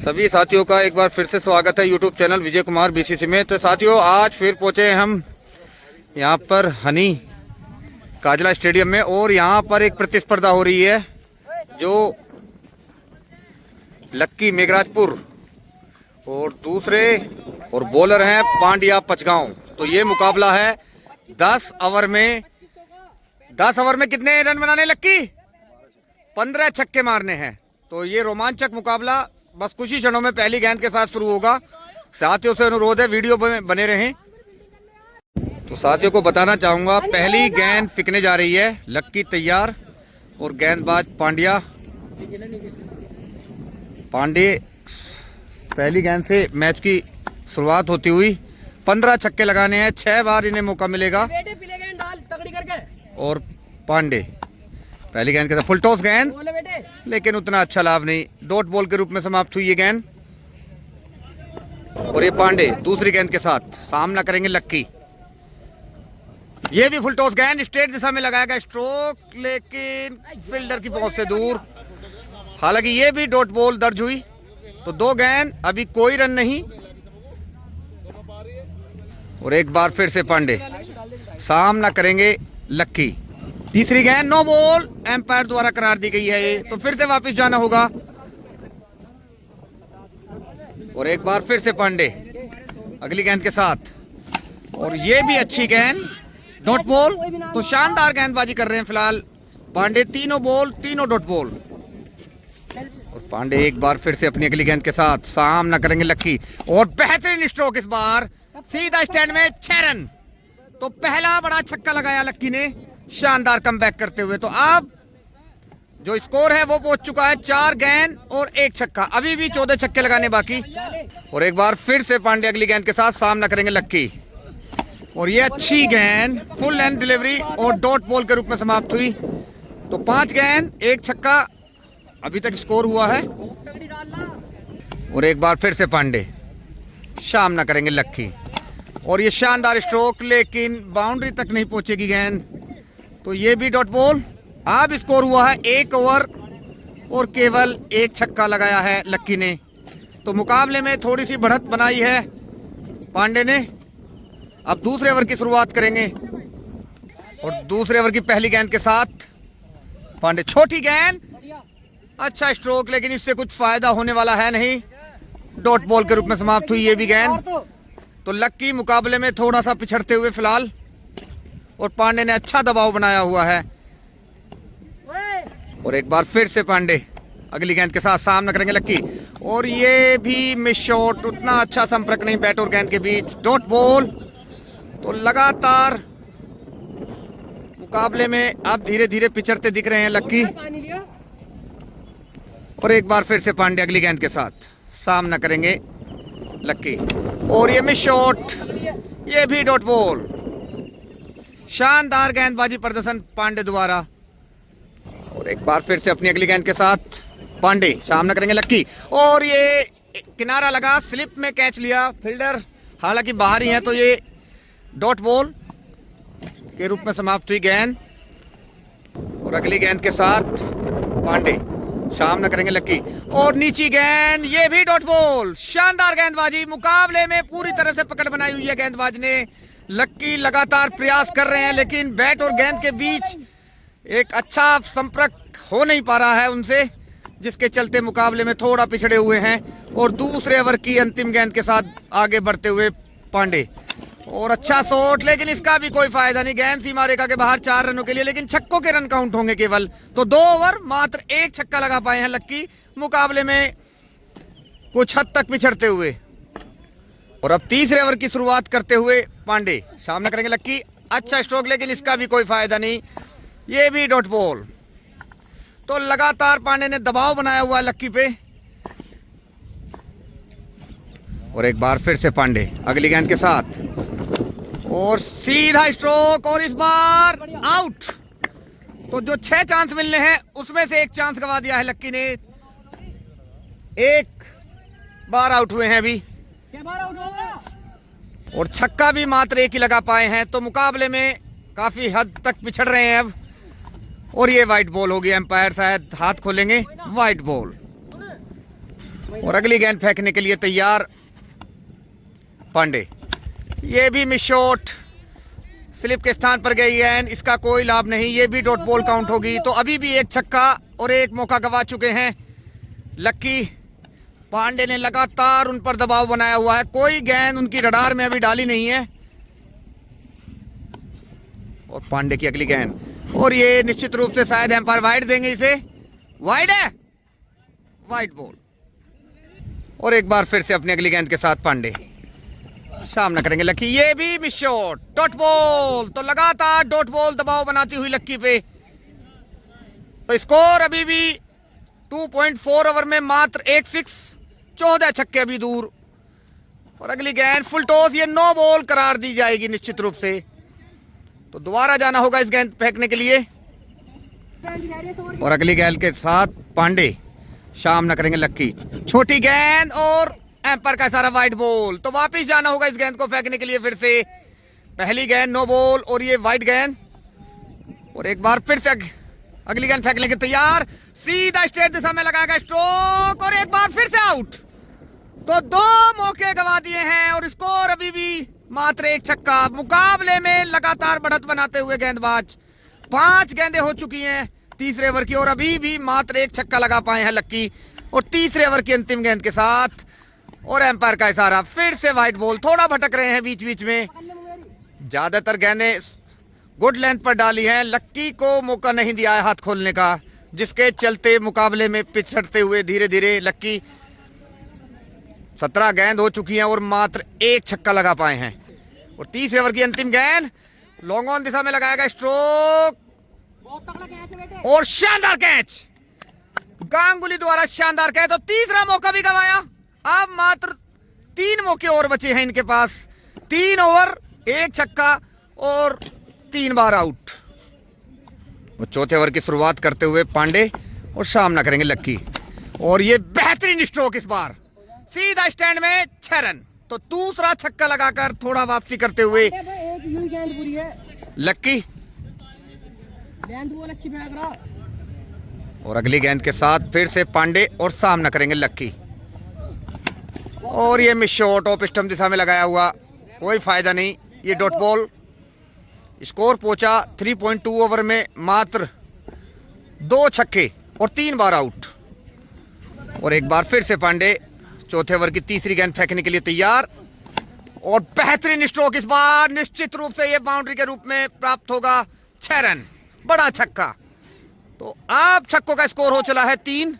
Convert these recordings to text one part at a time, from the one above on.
सभी साथियों का एक बार फिर से स्वागत है YouTube channel Vijay Kumar BCC में। तो साथियों आज फिर पहुंचे हैं हम यहां पर हनी काजला स्टेडियम में और यहां पर एक प्रतिस्पर्धा हो रही है जो लक्की मेघराजपुर और दूसरे और बॉलर हैं पांड्या पचगांव। तो ये मुकाबला है 10 ओवर में कितने रन बनाने लक्की? 15 छक्के मारने हैं। तो ये रोमांचक मुकाबला बस कुछ ही क्षणों में पहली गेंद के साथ शुरू होगा। साथियों से अनुरोध है वीडियो में बने रहें। तो साथियों को बताना चाहूंगा पहली गेंद फेंकने जा रही है लक्की तैयार और गेंदबाज पांडे पहली गेंद से मैच की शुरुआत होती हुई 15 छक्के लगाने हैं, 6 बार इन्हें मौका मिलेगा। और पांडे पहली गेंद के साथ फुल टॉस गेंद, लेकिन उतना अच्छा लाभ नहीं, डॉट बॉल के रूप में समाप्त हुई ये गेंद। और ये पांडे दूसरी गेंद के साथ सामना करेंगे लक्की। ये भी फुल टॉस गेंद स्ट्रेट दिशा में लगाया गया स्ट्रोक, लेकिन फील्डर की पहुंच से दूर। हालांकि ये भी डॉट बॉल दर्ज हुई। तो 2 गेंद, अभी कोई रन नहीं। और एक बार फिर से पांडे सामना करेंगे लक्की। तीसरी गेंद नो बॉल एम्पायर द्वारा करार दी गई है ये, तो फिर से वापस जाना होगा। और एक बार फिर से पांडे अगली गेंद के साथ, और ये भी अच्छी गेंद डॉट बॉल। तो शानदार गेंदबाजी कर रहे हैं फिलहाल पांडे, तीनों बॉल तीनों डॉट बॉल। और पांडे एक बार फिर से अपनी अगली गेंद के साथ सामना करेंगे लक्की और बेहतरीन स्ट्रोक, इस बार सीधा स्टैंड में 6 रन। तो पहला बड़ा छक्का लगाया लक्की ने शानदार कमबैक करते हुए। तो अब जो स्कोर है वो पहुंच चुका है 4 गेंद और 1 छक्का, अभी भी 14 छक्के लगाने बाकी। और एक बार फिर से पांडे अगली गेंद के साथ सामना करेंगे लक्की। और ये अच्छी गेंद फुल लेंथ डिलीवरी और डॉट बॉल के रूप में समाप्त हुई। तो 5 गेंद 1 छक्का अभी तक स्कोर हुआ है। और एक बार फिर से पांडे सामना करेंगे लक्की और ये शानदार स्ट्रोक, लेकिन बाउंड्री तक नहीं पहुंचेगी गेंद। तो ये भी डॉट बॉल। अब स्कोर हुआ है 1 ओवर और केवल 1 छक्का लगाया है लक्की ने। तो मुकाबले में थोड़ी सी बढ़त बनाई है पांडे ने। अब दूसरे ओवर की शुरुआत करेंगे और दूसरे ओवर की पहली गेंद के साथ पांडे छोटी गेंद, अच्छा स्ट्रोक, लेकिन इससे कुछ फायदा होने वाला है नहीं, डॉट बॉल के रूप में समाप्त हुई ये भी गेंद। तो लक्की मुकाबले में थोड़ा सा पिछड़ते हुए फिलहाल, और पांडे ने अच्छा दबाव बनाया हुआ है। और एक बार फिर से पांडे अगली गेंद के साथ सामना करेंगे लक्की और ये भी मिस शॉट, उतना अच्छा संपर्क नहीं बैट और गेंद के बीच, डॉट बॉल। तो लगातार मुकाबले में अब धीरे धीरे पिछड़ते दिख रहे हैं लक्की। और एक बार फिर से पांडे अगली गेंद के साथ सामना करेंगे लक्की और ये मिस शॉट, ये भी डॉट बॉल। शानदार गेंदबाजी प्रदर्शन पांडे द्वारा। और एक बार फिर से अपनी अगली गेंद के साथ पांडे सामना करेंगे लक्की और ये किनारा लगा, स्लिप में कैच लिया फील्डर, हालांकि बाहर ही है। तो ये डॉट बॉल के रूप में समाप्त हुई गेंद। और अगली गेंद के साथ पांडे सामना करेंगे लक्की और नीची गेंद, ये भी डॉट बॉल। शानदार गेंदबाजी, मुकाबले में पूरी तरह से पकड़ बनाई हुई है गेंदबाज ने। लक्की लगातार प्रयास कर रहे हैं, लेकिन बैट और गेंद के बीच एक अच्छा संपर्क हो नहीं पा रहा है उनसे, जिसके चलते मुकाबले में थोड़ा पिछड़े हुए हैं। और दूसरे ओवर की अंतिम गेंद के साथ आगे बढ़ते हुए पांडे, और अच्छा शॉट, लेकिन इसका भी कोई फायदा नहीं, गेंद सीमा रेखा के बाहर 4 रनों के लिए, लेकिन छक्कों के रन काउंट होंगे केवल। तो 2 ओवर मात्र 1 छक्का लगा पाए हैं लक्की, मुकाबले में कुछ हद तक पिछड़ते हुए। और अब तीसरे ओवर की शुरुआत करते हुए पांडे सामना करेंगे लक्की, अच्छा स्ट्रोक, लेकिन इसका भी कोई फायदा नहीं, ये भी डॉट बॉल। तो लगातार पांडे ने दबाव बनाया हुआ लक्की पे। और एक बार फिर से पांडे अगली गेंद के साथ और सीधा स्ट्रोक, और इस बार आउट। तो जो 6 चांस मिलने हैं उसमें से 1 चांस गंवा दिया है लक्की ने। 1 बार आउट हुए हैं अभी, और छक्का भी मात्र 1 ही लगा पाए हैं। तो मुकाबले में काफी हद तक पिछड़ रहे हैं अब। और ये वाइट बॉल होगी, एम्पायर शायद हाथ खोलेंगे, वाइट बॉल। और अगली गेंद फेंकने के लिए तैयार पांडे। ये भी मिस शॉट, स्लिप के स्थान पर गई गेंद, इसका कोई लाभ नहीं, ये भी डॉट बॉल काउंट होगी। तो अभी भी एक छक्का और एक मौका गवा चुके हैं लक्की। पांडे ने लगातार उन पर दबाव बनाया हुआ है, कोई गेंद उनकी रडार में अभी डाली नहीं है। और पांडे की अगली गेंद, और ये निश्चित रूप से शायद एम्पायर वाइड देंगे, इसे वाइड है, वाइड बॉल। और एक बार फिर से अपनी अगली गेंद के साथ पांडे सामना करेंगे लक्की। ये भी मिस शॉट, डॉट बॉल। तो लगातार डॉट बॉल दबाव बनाती हुई लक्की पे। तो स्कोर अभी भी 2.4 ओवर में मात्र 1 6, 14 छक्के अभी दूर। और अगली गेंद फुल टॉस, ये नो बॉल करार दी जाएगी निश्चित रूप से। तो दोबारा जाना होगा इस गेंद फेंकने के लिए। और अगली गेंद के साथ पांडे सामना करेंगे लक्की। छोटी गेंद और एम्पायर का सारा वाइड बॉल। तो वापस जाना होगा इस गेंद को फेंकने के लिए फिर से। पहली गेंद नो बॉल और ये वाइड गेंद। और एक बार फिर से अगली गेंद फेंकने के तैयार, सीधा स्ट्रेट दिशा में लगाएगा स्ट्रोक, और एक बार फिर से आउट। तो 2 मौके गवा दिए हैं और स्कोर अभी भी मात्र 1 छक्का। मुकाबले में लगातार बढ़त बनाते हुए गेंदबाज, 5 गेंदें हो चुकी हैं तीसरे ओवर की, और अभी भी मात्र 1 छक्का लगा पाए हैं लक्की। और तीसरे ओवर की अंतिम गेंद के साथ और एम्पायर का इशारा, फिर से वाइड बॉल। थोड़ा भटक रहे हैं बीच बीच में, ज्यादातर गेंदें गुड लेंथ पर डाली हैं, लक्की को मौका नहीं दिया है हाथ खोलने का, जिसके चलते मुकाबले में पिछड़ते हुए धीरे धीरे लक्की 17 गेंद हो चुकी हैं और मात्र 1 छक्का लगा पाए हैं। और तीसरे ओवर की अंतिम गेंद लॉन्ग ऑन दिशा में लगाएगा स्ट्रोक, और शानदार कैच, गांगुली द्वारा शानदार कैच। तो तीसरा मौका भी गवाया। अब मात्र 3 मौके और बचे हैं इनके पास, 3 ओवर 1 छक्का और 3 बार आउट। वो चौथे ओवर की शुरुआत करते हुए पांडे और सामना करेंगे लक्की। और ये बेहतरीन स्ट्रोक, इस बार सीधा स्टैंड में 6 रन। तो दूसरा छक्का लगाकर थोड़ा वापसी करते हुए लक्की। और अगली गेंद के साथ फिर से पांडे और सामना करेंगे लक्की। और ये मिस शॉट, ऑफ स्टंप दिशा में लगाया हुआ, कोई फायदा नहीं, ये डॉट बॉल। स्कोर पहुंचा 3.2 ओवर में मात्र 2 छक्के और 3 बार आउट। और एक बार फिर से पांडे चौथे ओवर की तीसरी गेंद फेंकने के लिए तैयार, और बेहतरीन स्ट्रोक, इस बार निश्चित रूप से ये बाउंड्री के रूप में प्राप्त होगा। 6 रन, बड़ा छक्का। तो अब छक्कों का स्कोर हो चला है 3,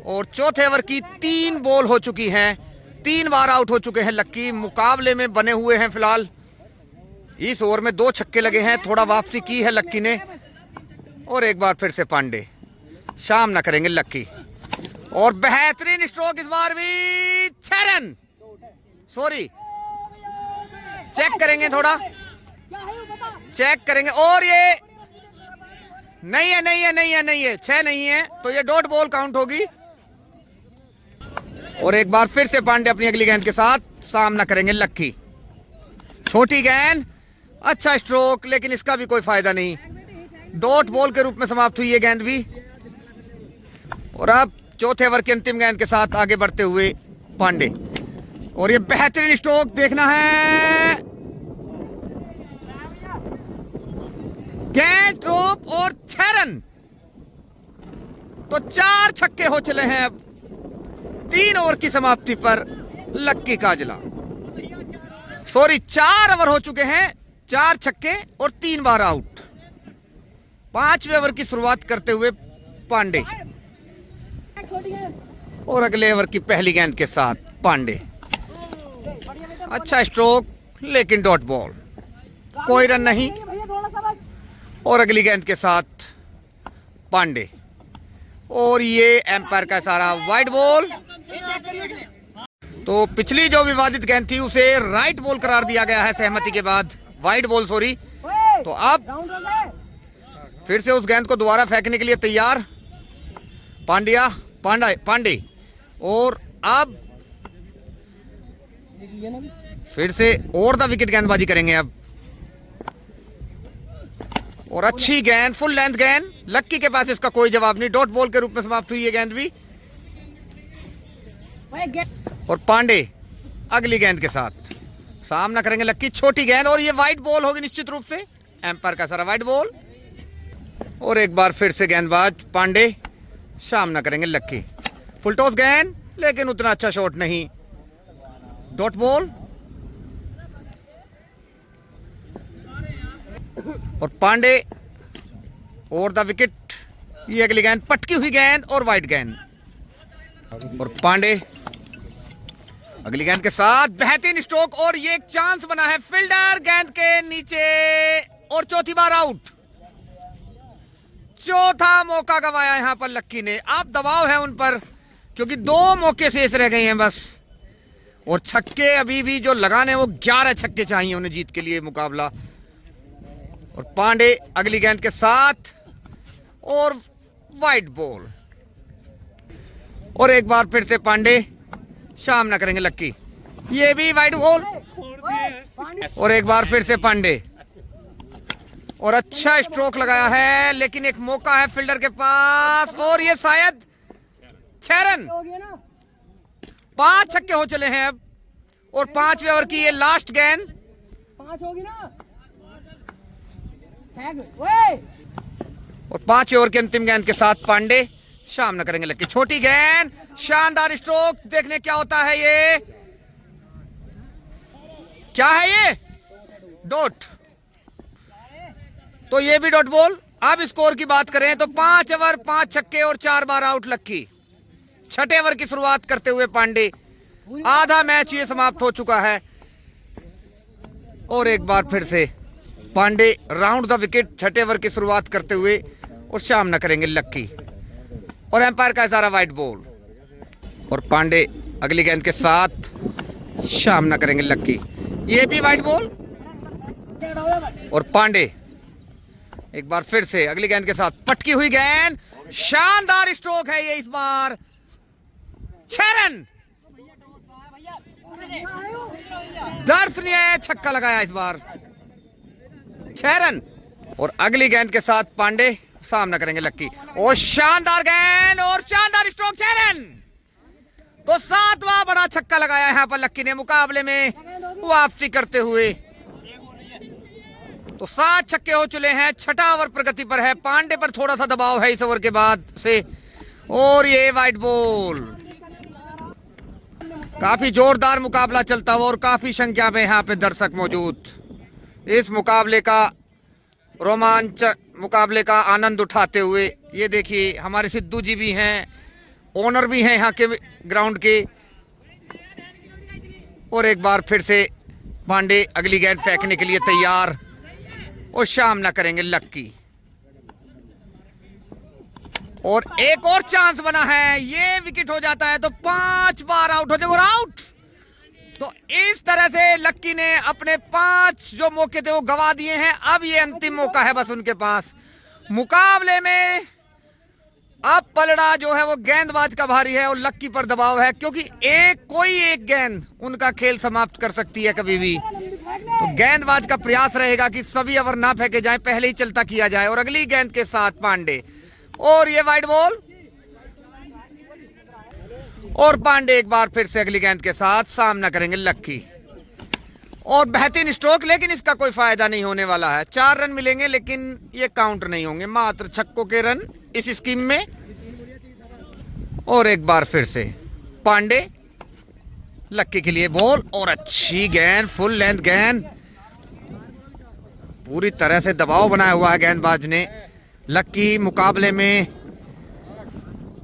और चौथे ओवर की 3 बॉल हो चुकी हैं, 3 बार आउट हो चुके हैं लक्की। मुकाबले में बने हुए हैं फिलहाल। इस ओवर में 2 छक्के लगे हैं, थोड़ा वापसी की है लक्की ने। और एक बार फिर से पांडे सामना करेंगे लक्की, और बेहतरीन स्ट्रोक, इस बार भी 6 रन। सॉरी, चेक करेंगे, थोड़ा चेक करेंगे। और ये नहीं है, नहीं है, नहीं है, नहीं है, 6 नहीं है, तो ये डॉट बॉल काउंट होगी। और एक बार फिर से पांडे अपनी अगली गेंद के साथ सामना करेंगे लक्की। छोटी गेंद, अच्छा स्ट्रोक, लेकिन इसका भी कोई फायदा नहीं, डॉट बॉल के रूप में समाप्त हुई ये गेंद भी। और अब चौथे ओवर की अंतिम गेंद के साथ आगे बढ़ते हुए पांडे, और ये बेहतरीन स्ट्रोक देखना है, गेंद ड्रॉप और 6 रन। तो 4 छक्के हो चले हैं अब 3 ओवर की समाप्ति पर लक्की काजला। सॉरी, 4 ओवर हो चुके हैं, 4 छक्के और 3 बार आउट। 5वें ओवर की शुरुआत करते हुए पांडे, और अगले ओवर की पहली गेंद के साथ पांडे, अच्छा स्ट्रोक लेकिन डॉट बॉल, कोई रन नहीं। और अगली गेंद के साथ पांडे, और ये एम्पायर का इशारा, वाइड बॉल। तो पिछली जो विवादित गेंद थी उसे राइट बॉल करार दिया गया है सहमति के बाद, वाइड बॉल सॉरी। तो अब फिर से उस गेंद को दोबारा फेंकने के लिए तैयार पांडे, और अब फिर से और द विकेट गेंदबाजी करेंगे अब। और अच्छी गेंद, फुल लेंथ गेंद, लक्की के पास इसका कोई जवाब नहीं, डॉट बॉल के रूप में समाप्त हुई ये गेंद भी। और पांडे अगली गेंद के साथ सामना करेंगे लक्की। छोटी गेंद और ये वाइड बॉल होगी निश्चित रूप से। एम्पायर का सारा वाइड बॉल। और एक बार फिर से गेंदबाज पांडे सामना करेंगे लक्की। फुल टॉस गेंद लेकिन उतना अच्छा शॉट नहीं। डॉट बॉल और पांडे ओवर द विकेट। ये अगली गेंद पटकी हुई गेंद और वाइड गेंद। और पांडे अगली गेंद के साथ बेहतरीन स्ट्रोक और ये एक चांस बना है। फील्डर गेंद के नीचे और चौथी बार आउट। चौथा मौका गवाया यहां पर लक्की ने। आप दबाव है उन पर क्योंकि 2 मौके शेष रह गए हैं बस। और छक्के अभी भी जो लगाने वो 11 छक्के चाहिए उन्हें जीत के लिए मुकाबला। और पांडे अगली गेंद के साथ और वाइड बॉल। और एक बार फिर से पांडे सामना करेंगे लक्की। ये भी वाइड बॉल। और एक बार फिर से पांडे और अच्छा स्ट्रोक लगाया है लेकिन एक मौका है फील्डर के पास और ये शायद 6 रन। 5 छक्के हो चले हैं अब। और 5वें ओवर की ये लास्ट गेंद 5 होगी ना। और 5वें ओवर के अंतिम गेंद के साथ पांडे सामना करेंगे लक्की। छोटी गेंद शानदार स्ट्रोक। देखने क्या होता है। ये क्या है ये डॉट। तो ये भी डॉट बॉल। अब स्कोर की बात करें तो 5 ओवर 5 छक्के और 4 बार आउट लक्की। 6ठे ओवर की शुरुआत करते हुए पांडे। आधा मैच ये समाप्त हो चुका है। और एक बार फिर से पांडे राउंड द विकेट 6ठे ओवर की शुरुआत करते हुए और सामना करेंगे लक्की। और एम्पायर का इशारा वाइड बॉल। और पांडे अगली गेंद के साथ सामना करेंगे लक्की। ये भी वाइड बॉल। और पांडे एक बार फिर से अगली गेंद के साथ पटकी हुई गेंद। शानदार स्ट्रोक है ये इस बार। 6 रन। दर्शनीय छक्का लगाया इस बार। 6 रन। और अगली गेंद के साथ पांडे सामना करेंगे लक्की। और शानदार गेंद और शानदार स्ट्रोक। 6 रन। तो 7वां बड़ा छक्का लगाया यहां पर लक्की ने मुकाबले में वापसी करते हुए। तो 7 छक्के हो चले हैं। 6ठा ओवर प्रगति पर है। पांडे पर थोड़ा सा दबाव है इस ओवर के बाद से। और ये वाइड बॉल। काफी जोरदार मुकाबला चलता हुआ और काफी संख्या में यहां पे दर्शक मौजूद इस मुकाबले का रोमांच मुकाबले का आनंद उठाते हुए। ये देखिए हमारे सिद्धू जी भी हैं, ओनर भी हैं यहाँ के ग्राउंड के। और एक बार फिर से पांडे अगली गेंद फेंकने के लिए तैयार और सामना करेंगे लक्की। और एक और चांस बना है। ये विकेट हो जाता है तो 5 बार आउट हो जाएगा। और आउट। तो इस तरह से लक्की ने अपने 5 जो मौके थे वो गवा दिए हैं। अब ये अंतिम मौका है बस उनके पास मुकाबले में। अब पलड़ा जो है वो गेंदबाज का भारी है और लक्की पर दबाव है क्योंकि कोई एक गेंद उनका खेल समाप्त कर सकती है कभी भी। तो गेंदबाज का प्रयास रहेगा कि सभी ओवर ना फेंके जाएं, पहले ही चलता किया जाए। और अगली गेंद के साथ पांडे और ये वाइड बॉल। और पांडे एक बार फिर से अगली गेंद के साथ सामना करेंगे लक्की। और बेहतरीन स्ट्रोक लेकिन इसका कोई फायदा नहीं होने वाला है। 4 रन मिलेंगे लेकिन ये काउंट नहीं होंगे, मात्र छक्कों के रन इस स्कीम में। और एक बार फिर से पांडे लक्की के लिए बॉल और अच्छी गेंद, फुल लेंथ गेंद। पूरी तरह से दबाव बनाया हुआ है गेंदबाज ने। लक्की मुकाबले में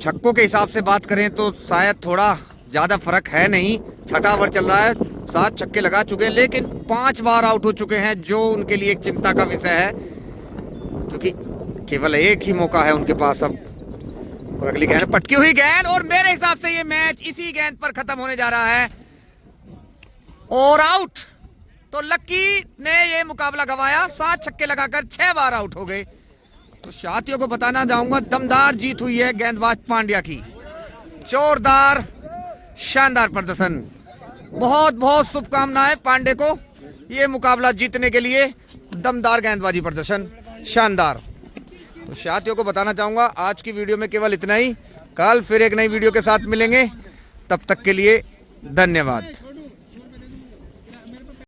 छक्कों के हिसाब से बात करें तो शायद थोड़ा ज्यादा फर्क है नहीं। 6ठा ओवर चल रहा है, 7 छक्के लगा चुके हैं लेकिन 5 बार आउट हो चुके हैं जो उनके लिए एक चिंता का विषय है क्योंकि केवल एक ही मौका है उनके पास अब। और अगली गेंद पटकी हुई गेंद और मेरे हिसाब से ये मैच इसी गेंद पर खत्म होने जा रहा है और आउट। तो लक्की ने ये मुकाबला गवाया। 7 छक्के लगाकर 6 बार आउट हो गए। तो साथियों को बताना चाहूंगा दमदार जीत हुई है गेंदबाज पांड्या की। जोरदार शानदार प्रदर्शन। बहुत बहुत शुभकामनाएं पांडे को ये मुकाबला जीतने के लिए। दमदार गेंदबाजी प्रदर्शन, शानदार। तो साथियों को बताना चाहूंगा आज की वीडियो में केवल इतना ही। कल फिर एक नई वीडियो के साथ मिलेंगे। तब तक के लिए धन्यवाद।